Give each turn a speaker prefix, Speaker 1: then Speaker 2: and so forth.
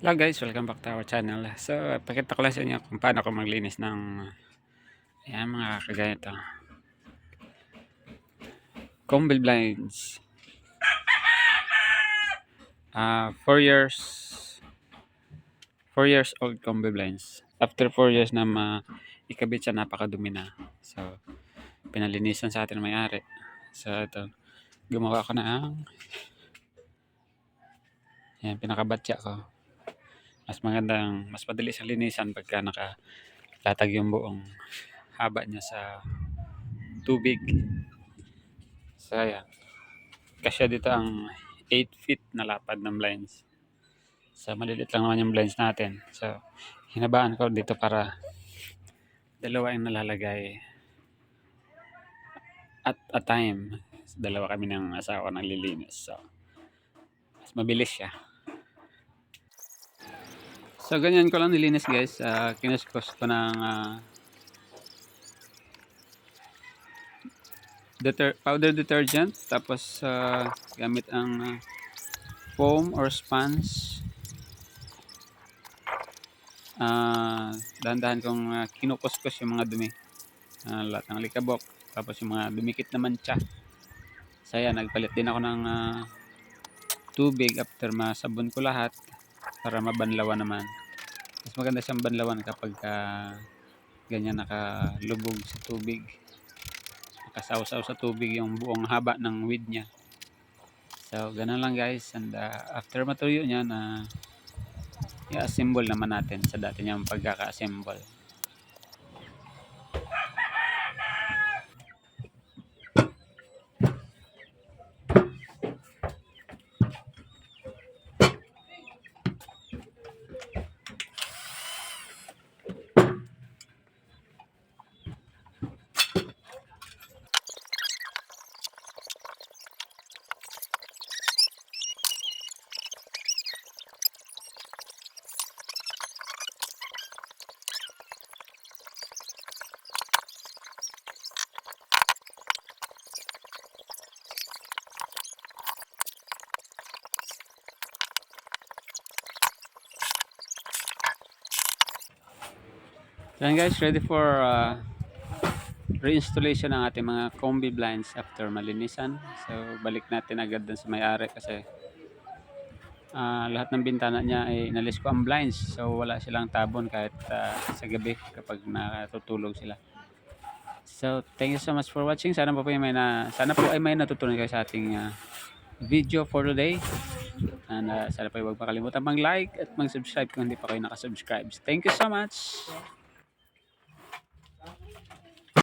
Speaker 1: Hello guys, welcome back to our channel. So, pakita ko lang sa inyo kung paano ko maglinis ng mga kaganito. Combi blinds. 4 years old combi blinds. After 4 years na ikabit siya, napakadumi na. So, pinalinisan sa atin ng may-ari. So, ito. Gumawa ko na pinakabatya ko. Mas madali siyang linisan pagka nakalatag yung buong haba niya sa tubig. So, ayan. Kasya dito ang 8 feet na lapad ng blinds. So, maliliit lang naman yung blinds natin. So, hinabaan ko dito para dalawa yung nalalagay at a time. Dalawa kami ng asawa ng lilinis. So, mas mabilis siya. So, ganyan ko lang nilinis guys. Kinuskos ko ng powder detergent. Tapos, gamit ang foam or sponge. Dahan-dahan kong kinukuskus yung mga dumi. Lahat ng likabok. Tapos yung mga dumikit na mancha. So, ayan, nagpalit din ako ng tubig after masabon ko lahat para mabanlawan naman. Mas maganda siyang banlawan kapag ganyan nakalubog sa tubig. Nakasawsaw sa tubig yung buong haba ng weed niya. So, ganun lang guys. And after matuyo niya i-assemble naman natin sa dati niyang pagkaka-assemble. Yan guys, ready for reinstallation ng ating mga combi blinds after malinisan. So, balik natin agad dun sa may-ari kasi lahat ng bintana niya ay inalis ko ang blinds. So, wala silang tabon kahit sa gabi kapag natutulog sila. So, thank you so much for watching. Sana po ay may natutunan kayo sa ating video for today. And sana po ay huwag makalimutan mag-like at mag-subscribe kung hindi pa kayo nakasubscribe. Thank you so much.